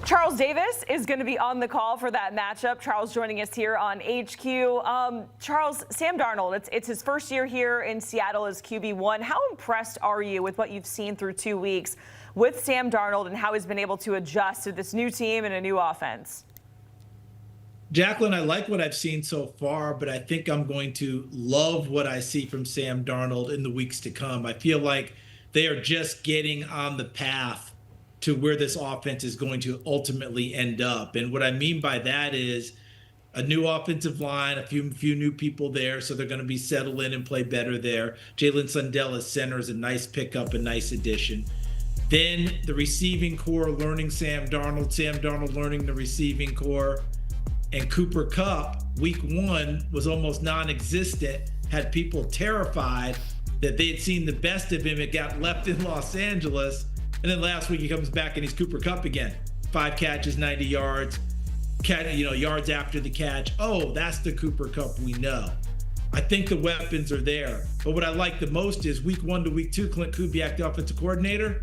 Charles Davis is going to be on the call for that matchup. Charles joining us here on HQ. Charles, Sam Darnold, it's his first year here in Seattle as QB1. How impressed are you with what you've seen through 2 weeks with Sam Darnold and how he's been able to adjust to this new team and a new offense? Jacqueline, I like what I've seen so far, but I think I'm going to love what I see from Sam Darnold in the weeks to come. I feel like they are just getting on the path to where this offense is going to ultimately end up. And what I mean by that is a new offensive line, a few new people there, so they're going to be settled in and play better there. Jalen Sundell as center is a nice pickup, a nice addition. Then the receiving core learning Sam Darnold learning the receiving core. And Cooper Kupp, week 1, was almost non-existent, had people terrified that they had seen the best of him. It got left in Los Angeles. And then last week he comes back and he's Cooper Kupp again. 5 catches, 90 yards, yards after the catch. Oh, that's the Cooper Kupp we know. I think the weapons are there. But what I like the most is week 1 to week 2, Clint Kubiak, the offensive coordinator,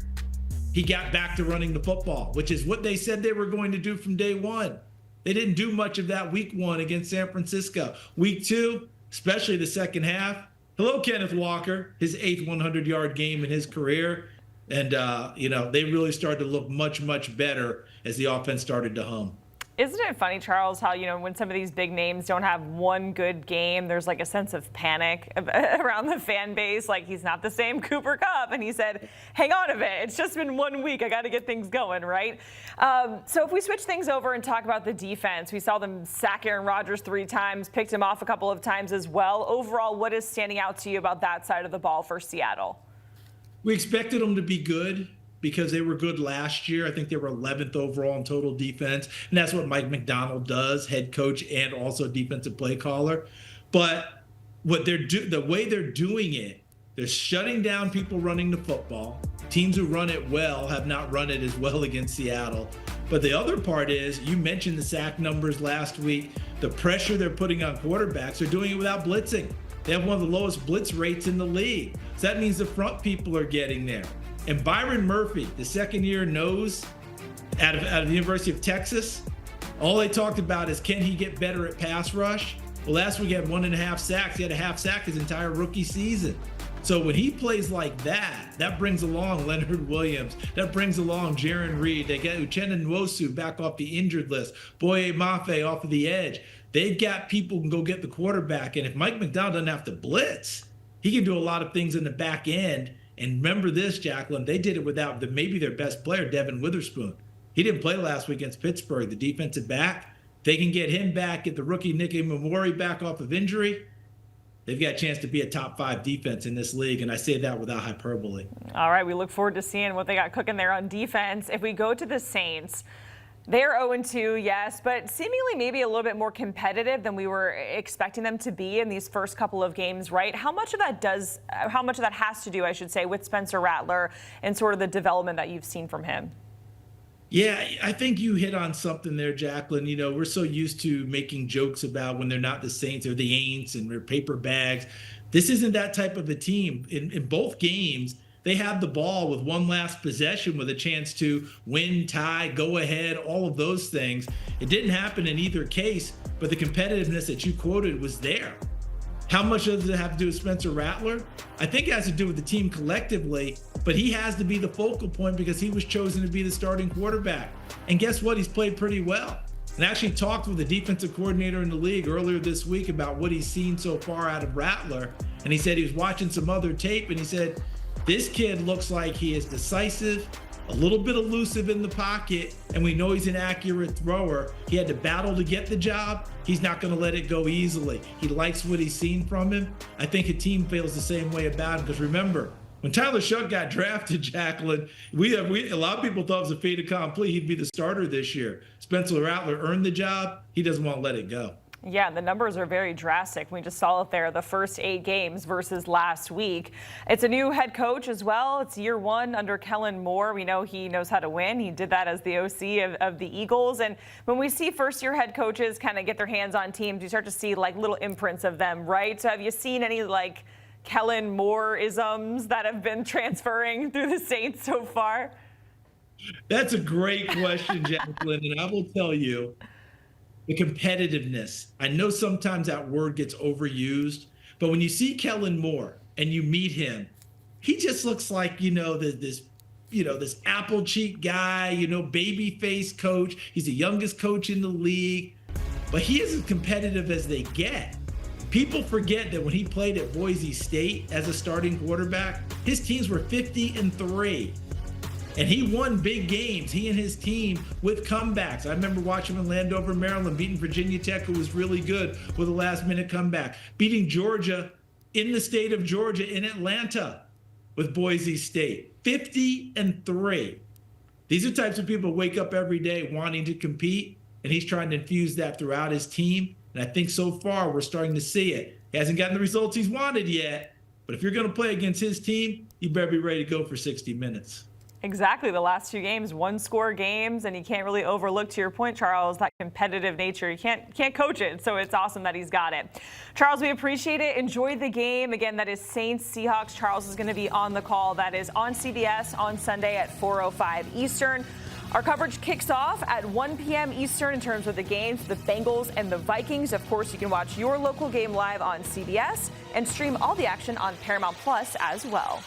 he got back to running the football, which is what they said they were going to do from day 1. They didn't do much of that week 1 against San Francisco. Week 2, especially the second half. Hello, Kenneth Walker, his 8th 100-yard game in his career. And, they really started to look much, much better as the offense started to hum. Isn't it funny, Charles, how, when some of these big names don't have one good game, there's like a sense of panic around the fan base. Like, he's not the same Cooper Kupp. And he said, hang on a bit. It's just been 1 week. I got to get things going, right? So if we switch things over and talk about the defense, we saw them sack Aaron Rodgers 3 times, picked him off a couple of times as well. Overall, what is standing out to you about that side of the ball for Seattle? We expected them to be good because they were good last year. I think they were 11th overall in total defense. And that's what Mike McDonald does, head coach and also defensive play caller. But the way they're doing it, they're shutting down people running the football. Teams who run it well have not run it as well against Seattle. But the other part is, you mentioned the sack numbers last week, the pressure they're putting on quarterbacks. They're doing it without blitzing. They have one of the lowest blitz rates in the league. So that means the front people are getting there. And Byron Murphy, the second-year nose out of the University of Texas, all they talked about is, can he get better at pass rush? Well, last week he had 1.5 sacks. He had a half sack his entire rookie season. So when he plays like that brings along Leonard Williams. That brings along Jaron Reed. They get Uchenna Nwosu back off the injured list. Boye Mafe off of the edge. They've got people who can go get the quarterback. And if Mike McDonald doesn't have to blitz, he can do a lot of things in the back end. And remember this, Jacqueline, they did it without maybe their best player, Devin Witherspoon. He didn't play last week against Pittsburgh, the defensive back. They can get him back, get the rookie Nicky Mamori back off of injury. They've got a chance to be a top 5 defense in this league, and I say that without hyperbole. All right, we look forward to seeing what they got cooking there on defense. If we go to the Saints, they're 0-2, yes, but seemingly maybe a little bit more competitive than we were expecting them to be in these first couple of games, right? How much of that has to do, I should say, with Spencer Rattler and sort of the development that you've seen from him? Yeah, I think you hit on something there, Jacqueline. We're so used to making jokes about when they're not the Saints or the Aints and they're paper bags. This isn't that type of a team. In both games, they had the ball with one last possession with a chance to win, tie, go ahead, all of those things. It didn't happen in either case, but the competitiveness that you quoted was there. How much does it have to do with Spencer Rattler? I think it has to do with the team collectively, but he has to be the focal point because he was chosen to be the starting quarterback. And guess what? He's played pretty well. And I actually talked with the defensive coordinator in the league earlier this week about what he's seen so far out of Rattler. And he said he was watching some other tape, and he said, this kid looks like he is decisive, a little bit elusive in the pocket, and we know he's an accurate thrower. He had to battle to get the job. He's not going to let it go easily. He likes what he's seen from him. I think a team feels the same way about him because remember, when Tyler Shuck got drafted, Jacqueline, a lot of people thought it was a fait accompli. He'd be the starter this year. Spencer Rattler earned the job. He doesn't want to let it go. Yeah, the numbers are very drastic. We just saw it there, the first 8 games versus last week. It's a new head coach as well. It's year 1 under Kellen Moore. We know he knows how to win. He did that as the OC of the Eagles. And when we see first-year head coaches kind of get their hands on teams, you start to see like little imprints of them, right? So have you seen any like Kellen Moore-isms that have been transferring through the Saints so far? That's a great question, Jacqueline. And I will tell you the competitiveness. I know sometimes that word gets overused, but when you see Kellen Moore and you meet him, he just looks like, this apple cheek guy, baby face coach. He's the youngest coach in the league, but he is as competitive as they get. People forget that when he played at Boise State as a starting quarterback, his teams were 50-3. And he won big games, he and his team, with comebacks. I remember watching him in Landover, Maryland, beating Virginia Tech, who was really good, with a last-minute comeback. Beating Georgia in the state of Georgia in Atlanta with Boise State. 50-3. These are types of people who wake up every day wanting to compete, and he's trying to infuse that throughout his team. And I think so far we're starting to see it. He hasn't gotten the results he's wanted yet, but if you're going to play against his team, you better be ready to go for 60 minutes. Exactly. The last 2 games, 1-score games, and you can't really overlook, to your point, Charles, that competitive nature. You can't coach it, so it's awesome that he's got it. Charles, we appreciate it. Enjoy the game. Again, that is Saints Seahawks. Charles is going to be on the call. That is on CBS on Sunday at 4:05 Eastern. Our coverage kicks off at 1 p.m. Eastern in terms of the games, the Bengals and the Vikings. Of course, you can watch your local game live on CBS and stream all the action on Paramount Plus as well.